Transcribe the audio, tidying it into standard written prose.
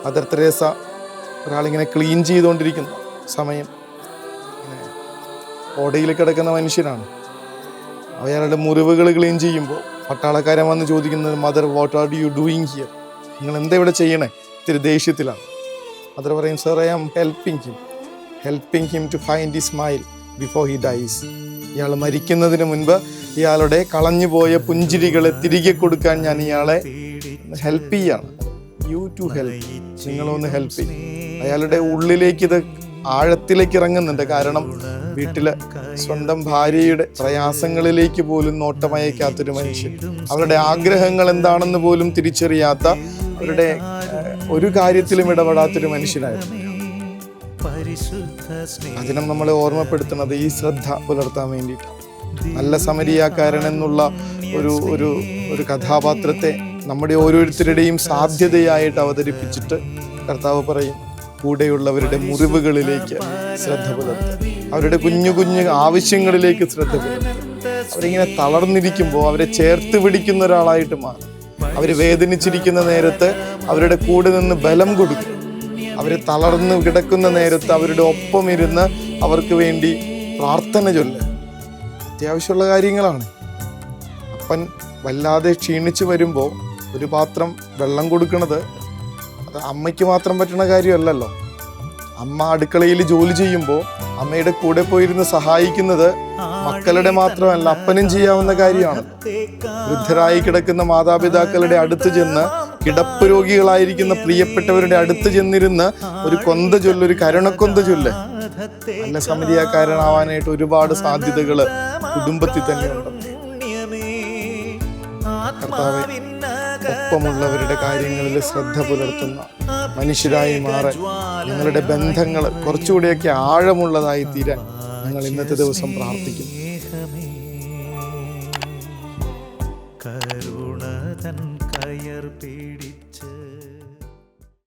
Mother Teresa ഒരാളിങ്ങനെ clean ചെയ്തുകൊണ്ടിരിക്കുന്ന സമയം ഓടയിൽ കിടക്കുന്ന മനുഷ്യനാണ്. അയാളുടെ മുറിവുകൾ ക്ലീൻ ചെയ്യുമ്പോൾ പട്ടാളക്കാരൻ വന്ന് ചോദിക്കുന്നത്, mother what are you doing here? നിങ്ങൾ എന്താ ഇവിടെ ചെയ്യണേ? ഇത്തിരി ദേഷ്യത്തിലാണ്. മദർ പറയും, sir I am helping him to find he smile before he dies. ഇയാൾ മരിക്കുന്നതിന് മുൻപ് ഇയാളുടെ കളഞ്ഞുപോയ പുഞ്ചിരികളെ തിരികെ കൊടുക്കാൻ ഞാൻ ഇയാളെ ഹെൽപ്പ് ചെയ്യാണ്. യു ടു ഹെൽപ്പ്, നിങ്ങളൊന്ന് ഹെൽപ്പ് ചെയ്യും. അയാളുടെ ഉള്ളിലേക്ക് ഇത് ആഴത്തിലേക്ക് ഇറങ്ങുന്നുണ്ട്. കാരണം വീട്ടില് സ്വന്തം ഭാര്യയുടെ പ്രയാസങ്ങളിലേക്ക് പോലും നോട്ടമയക്കാത്തൊരു മനുഷ്യൻ, അവരുടെ ആഗ്രഹങ്ങൾ എന്താണെന്ന് പോലും തിരിച്ചറിയാത്ത, അവരുടെ ഒരു കാര്യത്തിലും ഇടപെടാത്തൊരു മനുഷ്യനായിരുന്നു. അതിനും നമ്മളെ ഓർമ്മപ്പെടുത്തുന്നത് ഈ ശ്രദ്ധ പുലർത്താൻ വേണ്ടിയിട്ടാണ്. നല്ല സമരിയാക്കാരൻ എന്നുള്ള ഒരു കഥാപാത്രത്തെ നമ്മുടെ ഓരോരുത്തരുടെയും സാധ്യതയായിട്ട് അവതരിപ്പിച്ചിട്ട് കർത്താവ് പറയും, കൂടെയുള്ളവരുടെ മുറിവുകളിലേക്ക് ശ്രദ്ധ പുലർത്തുക, അവരുടെ കുഞ്ഞു കുഞ്ഞു ആവശ്യങ്ങളിലേക്ക് ശ്രദ്ധ പുലർത്തുക. അവരിങ്ങനെ തളർന്നിരിക്കുമ്പോൾ അവരെ ചേർത്ത് പിടിക്കുന്ന ഒരാളായിട്ട് മാറും. അവർ വേദനിച്ചിരിക്കുന്ന നേരത്ത് അവരുടെ കൂടെ നിന്ന് ബലം കൊടുക്കും. അവർ തളർന്ന് കിടക്കുന്ന നേരത്ത് അവരുടെ ഒപ്പം ഇരുന്ന് അവർക്ക് വേണ്ടി പ്രാർത്ഥന ചൊല്ലുക. അത്യാവശ്യമുള്ള കാര്യങ്ങളാണ്. അപ്പൻ വല്ലാതെ ക്ഷീണിച്ച് വരുമ്പോൾ ഒരു പാത്രം വെള്ളം കൊടുക്കുന്നത് അത് അമ്മയ്ക്ക് മാത്രം പറ്റുന്ന കാര്യമല്ലല്ലോ. അമ്മ അടുക്കളയിൽ ജോലി ചെയ്യുമ്പോൾ അമ്മയുടെ കൂടെ പോയിരുന്ന് സഹായിക്കുന്നത് മക്കളുടെ മാത്രമല്ല, അപ്പനും ചെയ്യാവുന്ന കാര്യമാണ്. വൃദ്ധരായി കിടക്കുന്ന മാതാപിതാക്കളുടെ അടുത്ത് ചെന്ന്, കിടപ്പ് രോഗികളായിരിക്കുന്ന പ്രിയപ്പെട്ടവരുടെ അടുത്ത് ചെന്നിരുന്ന് ഒരു കൊന്ത ചൊല്ല്, ഒരു കരുണക്കൊന്ത ചൊല്ല്. നല്ല സമരിയാക്കാരനാവാനായിട്ട് ഒരുപാട് സാധ്യതകള് കുടുംബത്തിൽ തന്നെയുണ്ട്. കർത്താവേ, ഒപ്പമുള്ളവരുടെ കാര്യങ്ങളിൽ ശ്രദ്ധ പുലർത്തുന്ന മനുഷ്യരായി മാറാൻ, ഞങ്ങളുടെ ബന്ധങ്ങൾ കുറച്ചുകൂടെയൊക്കെ ആഴമുള്ളതായി തീരാൻ ഞങ്ങൾ ഇന്നത്തെ ദിവസം പ്രാർത്ഥിക്കുന്നു. കരുണ തൻ കയർ പിടിച്ച്